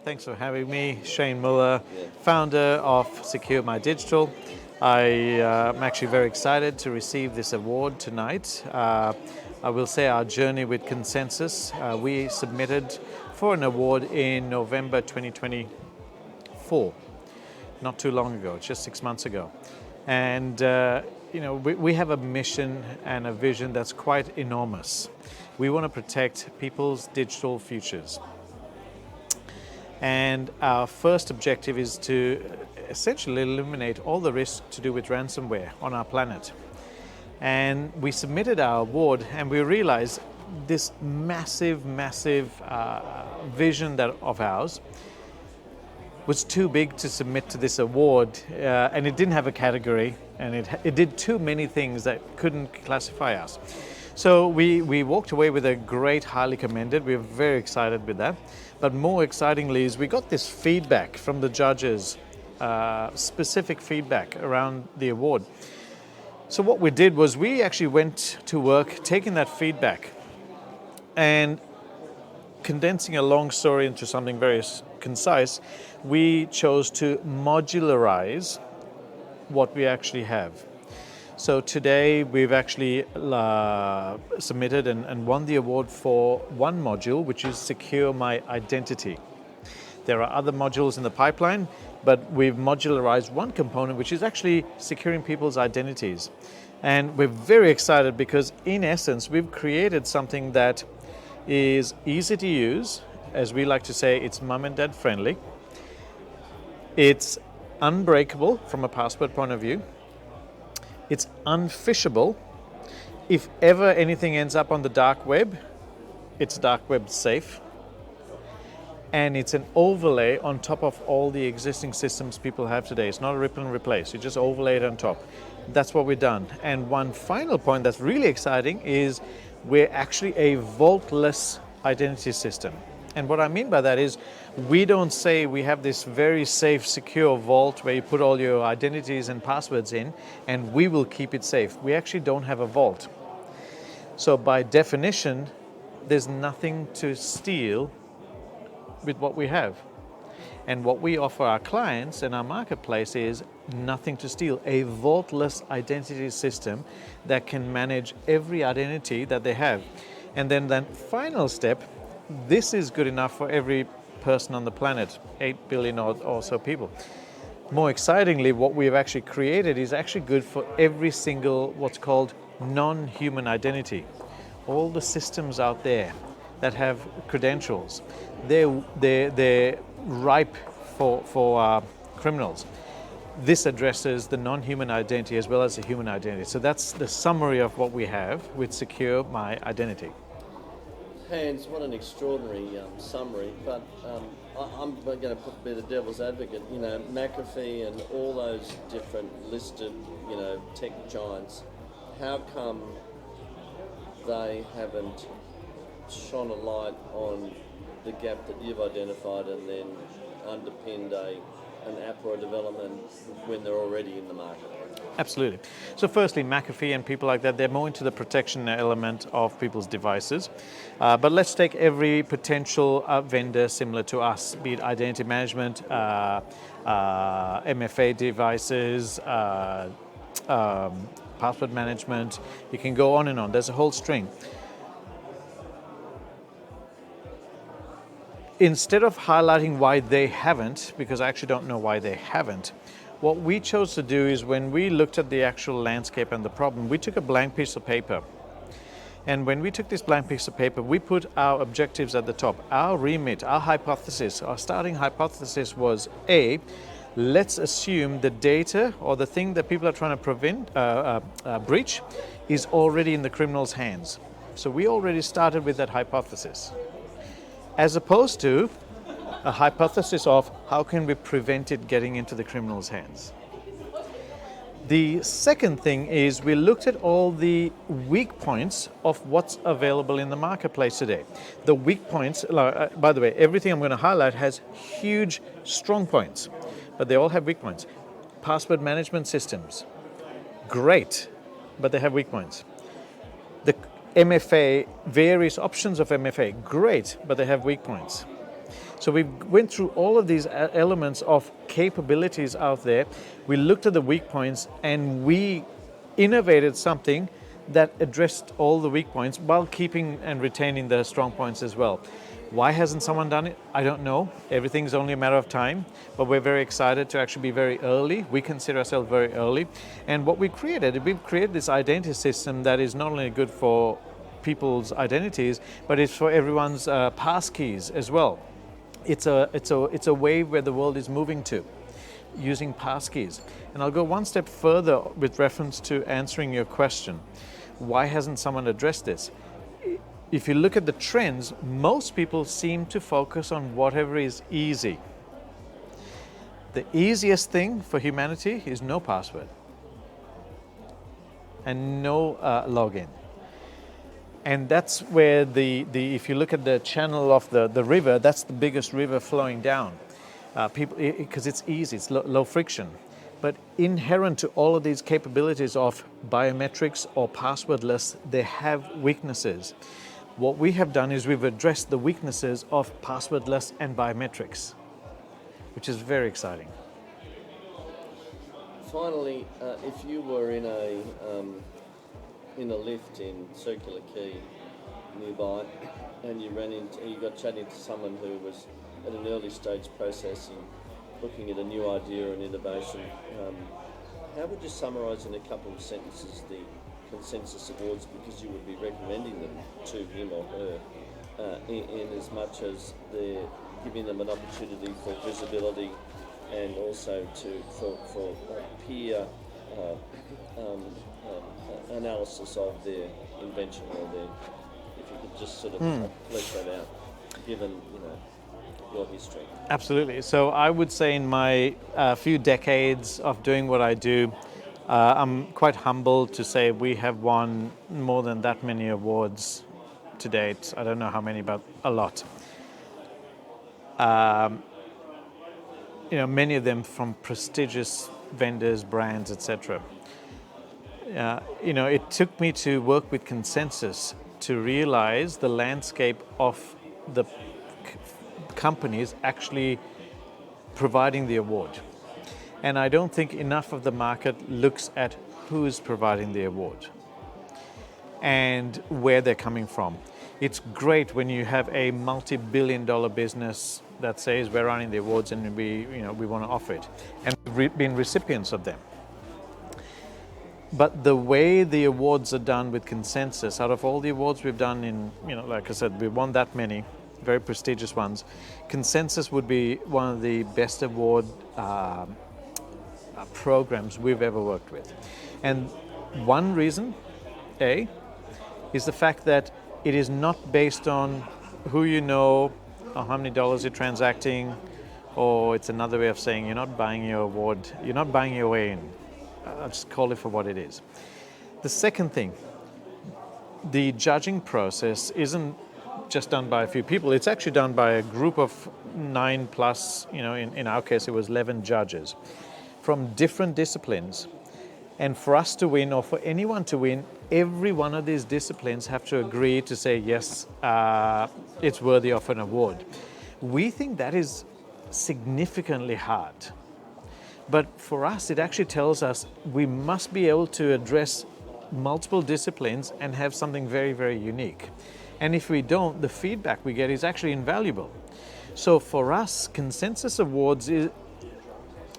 Thanks for having me. Shane Muller, founder of Secure My Digital. I'm actually very excited to receive this award tonight. I will say our journey with Consensus, we submitted for an award in November 2024, not too long ago, just 6 months ago. And we have a mission and a vision that's quite enormous. We want to protect people's digital futures. And our first objective is to essentially eliminate all the risks to do with ransomware on our planet. And we submitted our award and we realized this massive vision of ours was too big to submit to this award, and it didn't have a category, and it did too many things that couldn't classify us. So we walked away with a great, highly commended. We were very excited with that. But more excitingly is we got this feedback from the judges, specific feedback around the award. So what we did was we actually went to work taking that feedback and condensing a long story into something very concise. We chose to modularize what we actually have. So today we've actually submitted and won the award for one module, which is Secure My Identity. There are other modules in the pipeline, but we've modularized one component, which is actually securing people's identities. And we're very excited because in essence, we've created something that is easy to use. As we like to say, it's mum and dad friendly. It's unbreakable from a password point of view. It's un-phishable. If ever anything ends up on the dark web, it's dark web safe. And it's an overlay on top of all the existing systems people have today. It's not a rip and replace. You just overlay it on top. That's what we've done. And one final point that's really exciting is we're actually a vaultless identity system. And what I mean by that is we don't say we have this very safe, secure vault where you put all your identities and passwords in and we will keep it safe. We actually don't have a vault. So by definition, there's nothing to steal with what we have. And what we offer our clients and our marketplace is nothing to steal, a vaultless identity system that can manage every identity that they have. And then that final step, this is good enough for every person on the planet, 8 billion or so people. More excitingly, what we've actually created is actually good for every single what's called non-human identity. All the systems out there that have credentials, they're ripe for criminals. This addresses the non-human identity as well as the human identity. So that's the summary of what we have with Secure My Identity. Hans, what an extraordinary summary, but I'm going to be the devil's advocate. You know, McAfee and all those different listed, tech giants, how come they haven't shone a light on the gap that you've identified and then underpinned an app or a development when they're already in the market? Absolutely. So firstly, McAfee and people like that, they're more into the protection element of people's devices. But let's take every potential vendor similar to us, be it identity management, MFA devices, password management. You can go on and on. There's a whole string. Instead of highlighting why they haven't, because I actually don't know why they haven't, what we chose to do is when we looked at the actual landscape and the problem, we took a blank piece of paper. And when we took this blank piece of paper, we put our objectives at the top. Our remit, our hypothesis, our starting hypothesis was A, let's assume the data or the thing that people are trying to breach is already in the criminal's hands. So we already started with that hypothesis. As opposed to a hypothesis of how can we prevent it getting into the criminal's hands. The second thing is we looked at all the weak points of what's available in the marketplace today. The weak points, by the way, everything I'm going to highlight has huge strong points, but they all have weak points. Password management systems, great, but they have weak points. The MFA, various options of MFA, great, but they have weak points. So we went through all of these elements of capabilities out there. We looked at the weak points and we innovated something that addressed all the weak points while keeping and retaining the strong points as well. Why hasn't someone done it? I don't know. Everything's only a matter of time, but we're very excited to actually be very early. We consider ourselves very early. And what we've created this identity system that is not only good for people's identities, but it's for everyone's passkeys as well. It's a way where the world is moving to, using passkeys. And I'll go one step further with reference to answering your question. Why hasn't someone addressed this? If you look at the trends, most people seem to focus on whatever is easy. The easiest thing for humanity is no password and no login. And that's where if you look at the channel of the river, that's the biggest river flowing down. Because it's easy, it's low friction. But inherent to all of these capabilities of biometrics or passwordless, they have weaknesses. What we have done is we've addressed the weaknesses of passwordless and biometrics, which is very exciting. Finally, if you were in a lift in Circular Quay nearby, and you got chatting to someone who was at an early stage processing, looking at a new idea and innovation, how would you summarise in a couple of sentences the Consensus Awards, because you would be recommending them to him or her, in as much as they're giving them an opportunity for visibility and also for peer analysis of their invention or their, if you could just sort of flesh that out, given your history. Absolutely. So I would say in my few decades of doing what I do, I'm quite humbled to say we have won more than that many awards to date. I don't know how many, but a lot. Many of them from prestigious vendors, brands, etc. It took me to work with Consensus to realize the landscape of the companies actually providing the award. And I don't think enough of the market looks at who's providing the award and where they're coming from. It's great when you have a multi-billion-dollar business that says we're running the awards and we want to offer it, and we've been recipients of them. But the way the awards are done with Consensus, out of all the awards we've done in, like I said, we've won that many, very prestigious ones. Consensus would be one of the best award programs we've ever worked with. And one reason, is the fact that it is not based on who you know or how many dollars you're transacting, or it's another way of saying you're not buying your award, you're not buying your way in. I'll just call it for what it is. The second thing, the judging process isn't just done by a few people, it's actually done by a group of 9+, in our case it was 11 judges from different disciplines. And for us to win, or for anyone to win, every one of these disciplines have to agree to say, yes, it's worthy of an award. We think that is significantly hard. But for us, it actually tells us we must be able to address multiple disciplines and have something very, very unique. And if we don't, the feedback we get is actually invaluable. So for us, Consensus Awards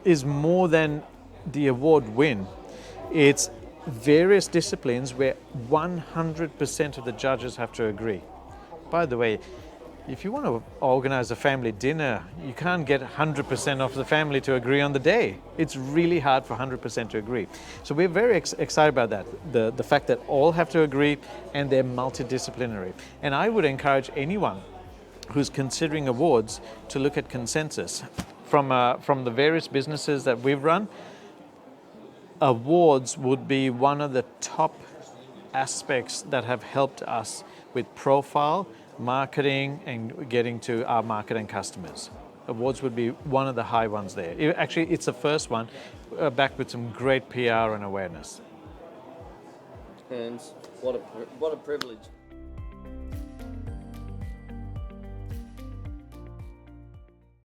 is more than the award win. It's various disciplines where 100% of the judges have to agree. By the way, if you want to organize a family dinner, you can't get 100% of the family to agree on the day. It's really hard for 100% to agree. So we're very excited about that, the fact that all have to agree and they're multidisciplinary. And I would encourage anyone who's considering awards to look at Consensus. From the various businesses that we've run, awards would be one of the top aspects that have helped us with profile, marketing, and getting to our market and customers. Awards would be one of the high ones there. Actually, it's the first one, backed with some great PR and awareness. And what a privilege.